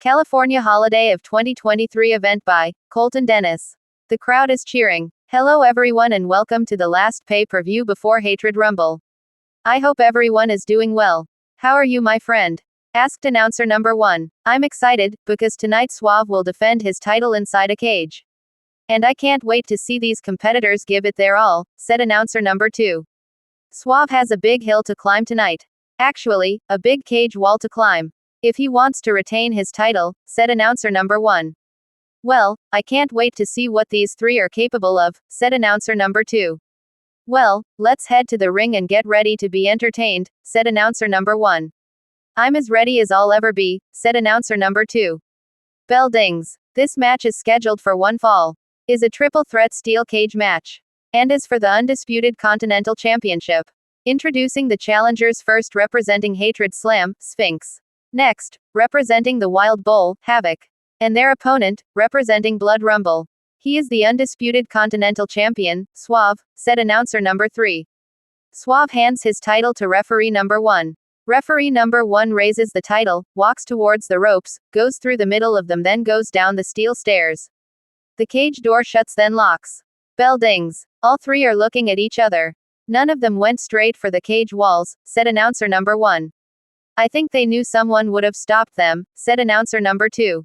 California Holiday of 2023 event by Colton Dennis. The crowd is cheering. Hello everyone and welcome to the last pay-per-view before Hatred Rumble. I hope everyone is doing well. How are you, my friend? Asked announcer number 1. I'm excited, because tonight Suave will defend his title inside a cage. And I can't wait to see these competitors give it their all, said announcer number 2. Suave has a big hill to climb tonight. Actually, a big cage wall to climb. If he wants to retain his title, said announcer number 1. Well, I can't wait to see what these three are capable of, said announcer number 2. Well, let's head to the ring and get ready to be entertained, said announcer number 1. I'm as ready as I'll ever be, said announcer number 2. Bell dings. This match is scheduled for one fall. Is a triple threat steel cage match. And is for the undisputed Continental Championship. Introducing the challengers first representing Hatred Slam, Sphinx. Next, representing the Wild Bull, Havoc. And their opponent, representing Blood Rumble. He is the undisputed Continental Champion, Suave, said announcer number 3. Suave hands his title to referee number 1. Referee number 1 raises the title, walks towards the ropes, goes through the middle of them, then goes down the steel stairs. The cage door shuts, then locks. Bell dings. All three are looking at each other. None of them went straight for the cage walls, said announcer number 1. I think they knew someone would have stopped them, said announcer number 2.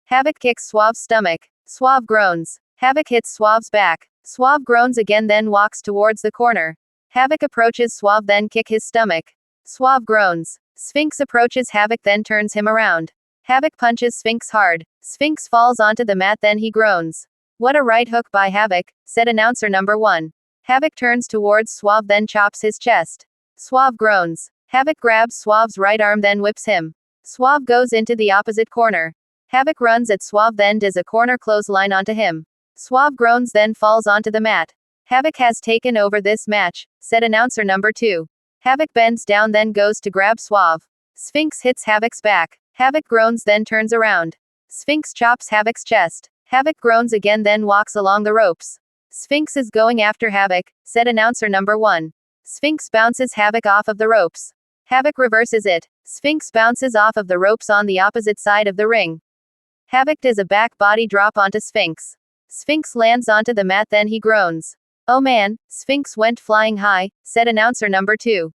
Havoc kicks Suave's stomach. Suave groans. Havoc hits Suave's back. Suave groans again, then walks towards the corner. Havoc approaches Suave, then kick his stomach. Suave groans. Sphinx approaches Havoc, then turns him around. Havoc punches Sphinx hard. Sphinx falls onto the mat, then he groans. What a right hook by Havoc, said announcer number 1. Havoc turns towards Suave, then chops his chest. Suave groans. Havoc grabs Suave's right arm, then whips him. Suave goes into the opposite corner. Havoc runs at Suave, then does a corner clothesline onto him. Suave groans, then falls onto the mat. Havoc has taken over this match, said announcer number 2. Havoc bends down, then goes to grab Suave. Sphinx hits Havoc's back. Havoc groans, then turns around. Sphinx chops Havoc's chest. Havoc groans again, then walks along the ropes. Sphinx is going after Havoc, said announcer number 1. Sphinx bounces Havoc off of the ropes. Havoc reverses it. Sphinx bounces off of the ropes on the opposite side of the ring. Havoc does a back body drop onto Sphinx. Sphinx lands onto the mat, then he groans. Oh man, Sphinx went flying high, said announcer number 2.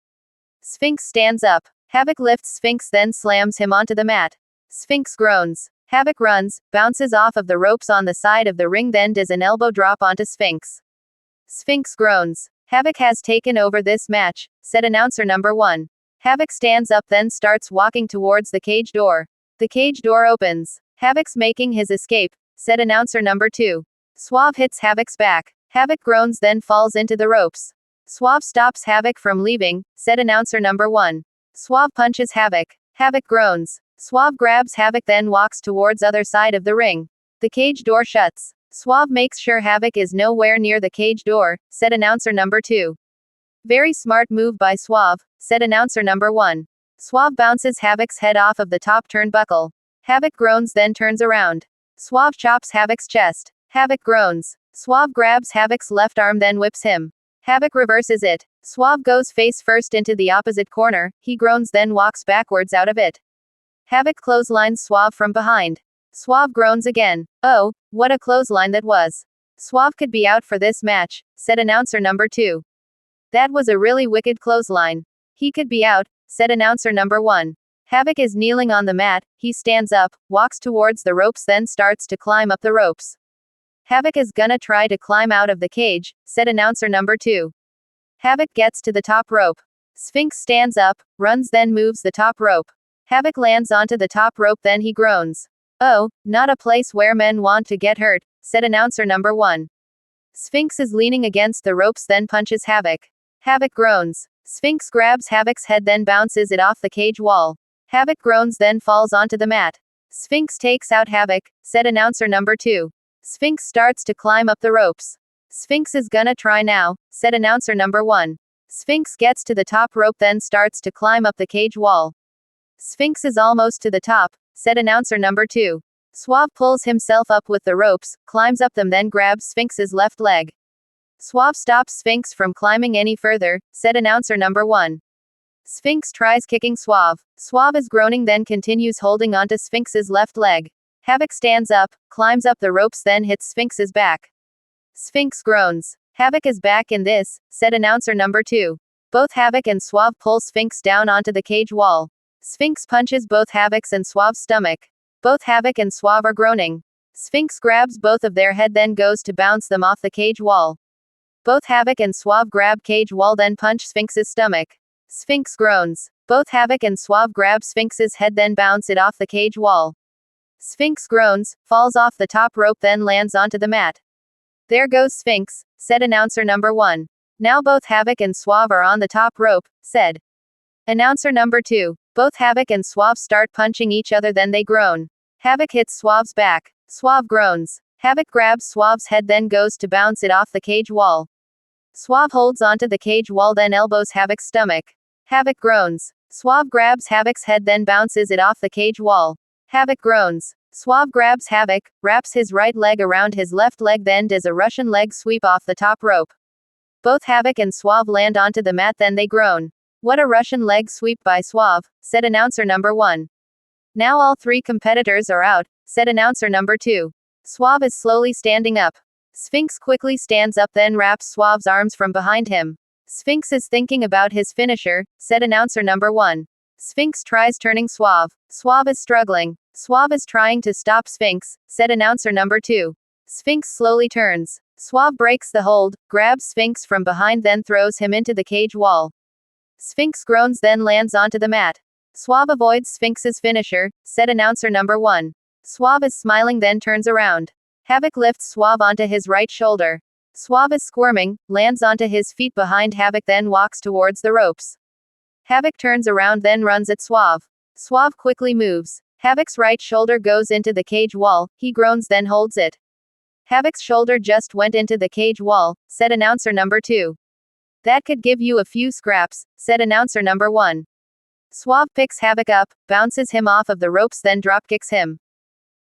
Sphinx stands up. Havoc lifts Sphinx, then slams him onto the mat. Sphinx groans. Havoc runs, bounces off of the ropes on the side of the ring, then does an elbow drop onto Sphinx. Sphinx groans. Havoc has taken over this match, said announcer number 1. Havoc stands up, then starts walking towards the cage door. The cage door opens. Havoc's making his escape, said announcer number 2. Suave hits Havoc's back. Havoc groans, then falls into the ropes. Suave stops Havoc from leaving, said announcer number 1. Suave punches Havoc. Havoc groans. Suave grabs Havoc, then walks towards other side of the ring. The cage door shuts. Suave makes sure Havoc is nowhere near the cage door, said announcer number 2. Very smart move by Suave, said announcer number 1. Suave bounces Havoc's head off of the top turnbuckle. Havoc groans, then turns around. Suave chops Havoc's chest. Havoc groans. Suave grabs Havoc's left arm, then whips him. Havoc reverses it. Suave goes face first into the opposite corner. He groans, then walks backwards out of it. Havoc clotheslines Suave from behind. Suave groans again. Oh, what a clothesline that was. Suave could be out for this match, said announcer number 2. That was a really wicked clothesline. He could be out, said announcer number 1. Havoc is kneeling on the mat. He stands up, walks towards the ropes, then starts to climb up the ropes. Havoc is gonna try to climb out of the cage, said announcer number 2. Havoc gets to the top rope. Sphinx stands up, runs, then moves the top rope. Havoc lands onto the top rope, then he groans. Oh, not a place where men want to get hurt, said announcer number 1. Sphinx is leaning against the ropes, then punches Havoc. Havoc groans. Sphinx grabs Havoc's head, then bounces it off the cage wall. Havoc groans, then falls onto the mat. Sphinx takes out Havoc, said announcer number 2. Sphinx starts to climb up the ropes. Sphinx is gonna try now, said announcer number 1. Sphinx gets to the top rope, then starts to climb up the cage wall. Sphinx is almost to the top, said announcer number 2. Suave pulls himself up with the ropes, climbs up them, then grabs Sphinx's left leg. Suave stops Sphinx from climbing any further, said announcer number 1. Sphinx tries kicking Suave. Suave is groaning then continues holding onto Sphinx's left leg. Havoc stands up, climbs up the ropes then hits Sphinx's back. Sphinx groans. Havoc is back in this, said announcer number 2. Both Havoc and Suave pull Sphinx down onto the cage wall. Sphinx punches both Havoc's and Suave's stomach. Both Havoc and Suave are groaning. Sphinx grabs both of their head then goes to bounce them off the cage wall. Both Havoc and Suave grab cage wall then punch Sphinx's stomach. Sphinx groans. Both Havoc and Suave grab Sphinx's head then bounce it off the cage wall. Sphinx groans, falls off the top rope then lands onto the mat. There goes Sphinx, said announcer number 1. Now both Havoc and Suave are on the top rope, said announcer number 2. Both Havoc and Suave start punching each other then they groan. Havoc hits Suave's back. Suave groans. Havoc grabs Suave's head then goes to bounce it off the cage wall. Suave holds onto the cage wall then elbows Havoc's stomach. Havoc groans. Suave grabs Havoc's head then bounces it off the cage wall. Havoc groans. Suave grabs Havoc, wraps his right leg around his left leg then does a Russian leg sweep off the top rope. Both Havoc and Suave land onto the mat then they groan. What a Russian leg sweep by Suave, said announcer number 1. Now all 3 competitors are out, said announcer number 2. Suave is slowly standing up. Sphinx quickly stands up then wraps Suave's arms from behind him. Sphinx is thinking about his finisher, said announcer number 1. Sphinx tries turning Suave. Suave is struggling. Suave is trying to stop Sphinx, said announcer number 2. Sphinx slowly turns. Suave breaks the hold, grabs Sphinx from behind then throws him into the cage wall. Sphinx groans then lands onto the mat. Suave avoids Sphinx's finisher, said announcer number 1. Suave is smiling then turns around. Havoc lifts Suave onto his right shoulder. Suave is squirming, lands onto his feet behind Havoc then walks towards the ropes. Havoc turns around then runs at Suave. Suave quickly moves. Havoc's right shoulder goes into the cage wall, he groans then holds it. Havoc's shoulder just went into the cage wall, said announcer number 2. That could give you a few scraps, said announcer number 1. Suave picks Havoc up, bounces him off of the ropes then dropkicks him.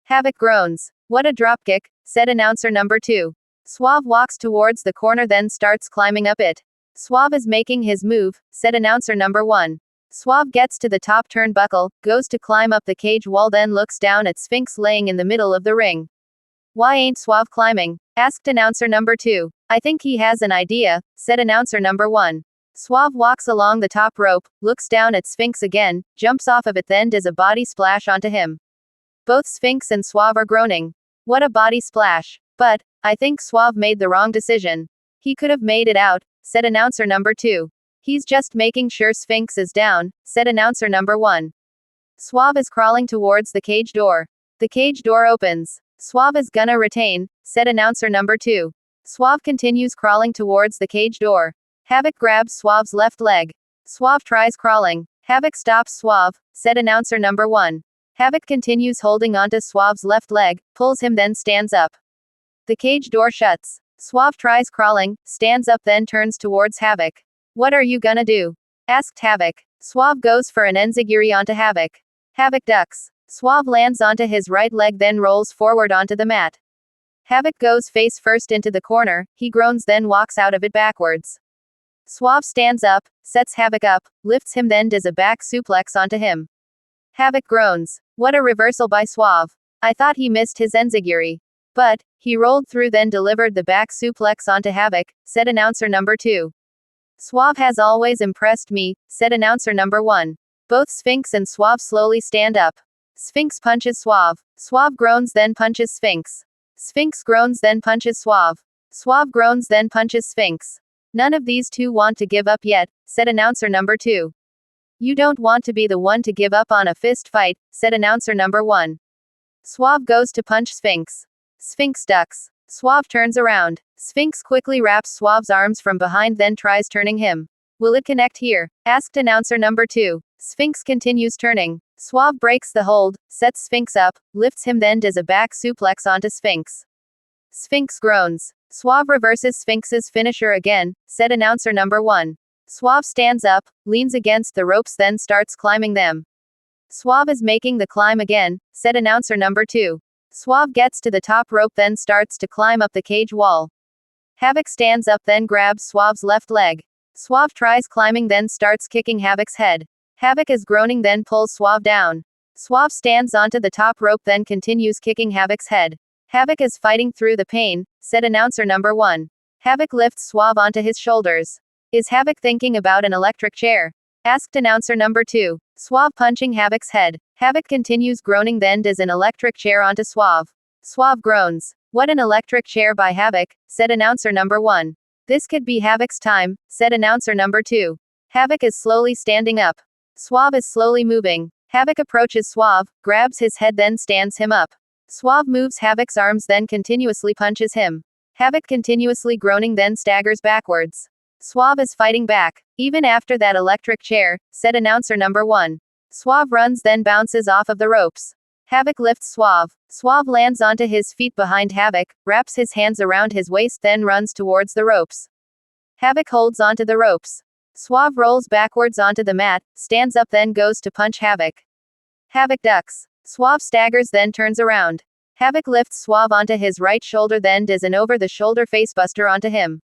Havoc groans. What a dropkick, said announcer number 2. Suave walks towards the corner then starts climbing up it. Suave is making his move, said announcer number 1. Suave gets to the top turnbuckle, goes to climb up the cage wall then looks down at Sphinx laying in the middle of the ring. Why ain't Suave climbing? Asked announcer number 2. I think he has an idea, said announcer number 1. Suave walks along the top rope, looks down at Sphinx again, jumps off of it then does a body splash onto him. Both Sphinx and Suave are groaning. What a body splash. But, I think Suave made the wrong decision. He could have made it out, said announcer number 2. He's just making sure Sphinx is down, said announcer number 1. Suave is crawling towards the cage door. The cage door opens. Suave is gonna retain, said announcer number 2. Suave continues crawling towards the cage door. Havoc grabs Suave's left leg. Suave tries crawling. Havoc stops Suave, said announcer number 1. Havoc continues holding onto Suave's left leg, pulls him then stands up. The cage door shuts. Suave tries crawling, stands up then turns towards Havoc. What are you gonna do? Asked Havoc. Suave goes for an enziguri onto Havoc. Havoc ducks. Suave lands onto his right leg then rolls forward onto the mat. Havoc goes face first into the corner, he groans then walks out of it backwards. Suave stands up, sets Havoc up, lifts him then does a back suplex onto him. Havoc groans. What a reversal by Suave. I thought he missed his enziguri. But, he rolled through then delivered the back suplex onto Havoc, said announcer number 2. Suave has always impressed me, said announcer number 1. Both Sphinx and Suave slowly stand up. Sphinx punches Suave. Suave groans then punches Sphinx. Sphinx groans then punches Suave. Suave groans then punches Sphinx. None of these 2 want to give up yet, said announcer number 2. You don't want to be the one to give up on a fist fight, said announcer number 1. Suave goes to punch Sphinx. Sphinx ducks. Suave turns around. Sphinx quickly wraps Suave's arms from behind then tries turning him. Will it connect here? Asked announcer number 2. Sphinx continues turning. Suave breaks the hold, sets Sphinx up, lifts him then does a back suplex onto Sphinx. Sphinx groans. Suave reverses Sphinx's finisher again, said announcer number 1. Suave stands up, leans against the ropes then starts climbing them. Suave is making the climb again, said announcer number 2. Suave gets to the top rope then starts to climb up the cage wall. Havoc stands up then grabs Suave's left leg. Suave tries climbing then starts kicking Havoc's head. Havoc is groaning then pulls Suave down. Suave stands onto the top rope then continues kicking Havoc's head. Havoc is fighting through the pain, said announcer number 1. Havoc lifts Suave onto his shoulders. Is Havoc thinking about an electric chair? Asked announcer number 2. Suave punching Havoc's head. Havoc continues groaning then does an electric chair onto Suave. Suave groans. What an electric chair by Havoc, said announcer number 1. This could be Havoc's time, said announcer number 2. Havoc is slowly standing up. Suave is slowly moving. Havoc approaches Suave, grabs his head then stands him up. Suave moves Havoc's arms then continuously punches him. Havoc continuously groaning then staggers backwards. Suave is fighting back. Even after that electric chair, said announcer number 1. Suave runs then bounces off of the ropes. Havoc lifts Suave. Suave lands onto his feet behind Havoc, wraps his hands around his waist then runs towards the ropes. Havoc holds onto the ropes. Suave rolls backwards onto the mat, stands up then goes to punch Havoc. Havoc ducks. Suave staggers then turns around. Havoc lifts Suave onto his right shoulder then does an over-the-shoulder facebuster onto him.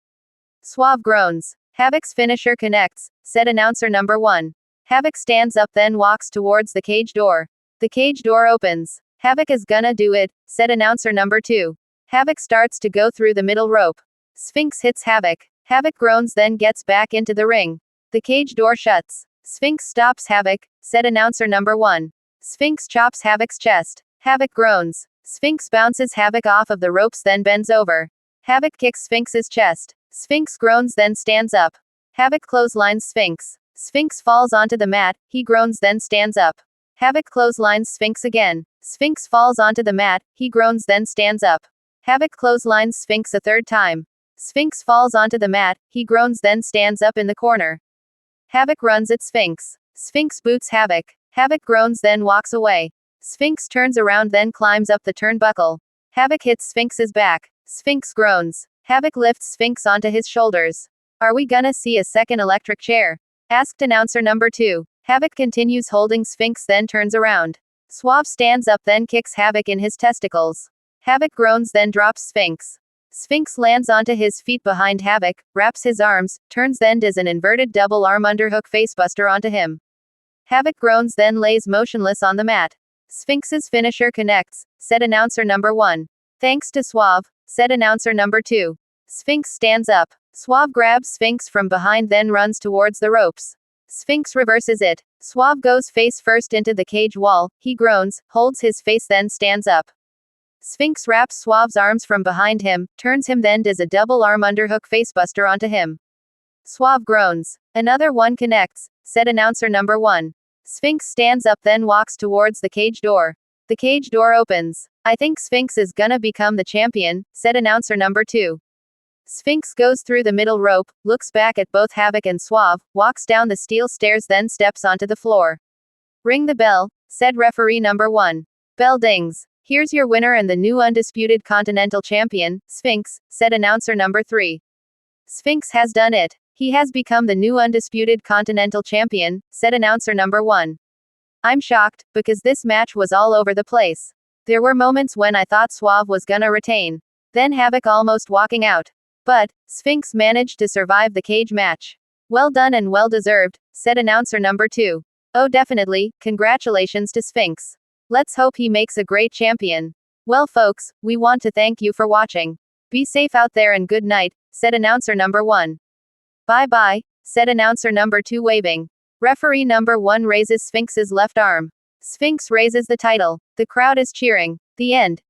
Suave groans. Havoc's finisher connects, said announcer number 1. Havoc stands up then walks towards the cage door. The cage door opens. Havoc is gonna do it, said announcer number 2. Havoc starts to go through the middle rope. Sphinx hits Havoc. Havoc groans then gets back into the ring. The cage door shuts. Sphinx stops Havoc, said announcer number 1. Sphinx chops Havoc's chest. Havoc groans. Sphinx bounces Havoc off of the ropes then bends over. Havoc kicks Sphinx's chest. Sphinx groans then stands up. Havoc clotheslines Sphinx. Sphinx falls onto the mat, he groans then stands up. Havoc clotheslines Sphinx again. Sphinx falls onto the mat, he groans then stands up. Havoc clotheslines Sphinx a third time. Sphinx falls onto the mat, he groans then stands up in the corner. Havoc runs at Sphinx. Sphinx boots Havoc. Havoc groans then walks away. Sphinx turns around then climbs up the turnbuckle. Havoc hits Sphinx's back. Sphinx groans. Havoc lifts Sphinx onto his shoulders. Are we gonna see a second electric chair? Asked announcer number 2. Havoc continues holding Sphinx then turns around. Suave stands up then kicks Havoc in his testicles. Havoc groans then drops Sphinx. Sphinx lands onto his feet behind Havoc, wraps his arms, turns then does an inverted double arm underhook facebuster onto him. Havoc groans then lays motionless on the mat. Sphinx's finisher connects, said announcer number 1. Thanks to Suave, said announcer number 2. Sphinx stands up. Suave grabs Sphinx from behind then runs towards the ropes. Sphinx reverses it. Suave goes face first into the cage wall, he groans, holds his face then stands up. Sphinx wraps Suave's arms from behind him, turns him then does a double arm underhook facebuster onto him. Suave groans. Another one connects, said announcer number 1. Sphinx stands up then walks towards the cage door. The cage door opens. I think Sphinx is gonna become the champion, said announcer number 2. Sphinx goes through the middle rope, looks back at both Havoc and Suave, walks down the steel stairs then steps onto the floor. Ring the bell, said referee number 1. Bell dings. Here's your winner and the new undisputed continental champion, Sphinx, said announcer number 3. Sphinx has done it. He has become the new undisputed continental champion, said announcer number 1. I'm shocked, because this match was all over the place. There were moments when I thought Suave was gonna retain. Then Havoc almost walking out. But, Sphinx managed to survive the cage match. Well done and well deserved, said announcer number 2. Oh definitely, congratulations to Sphinx. Let's hope he makes a great champion. Well folks, we want to thank you for watching. Be safe out there and good night, said announcer number 1. Bye bye, said announcer number 2 waving. Referee number 1 raises Sphinx's left arm. Sphinx raises the title. The crowd is cheering. The end.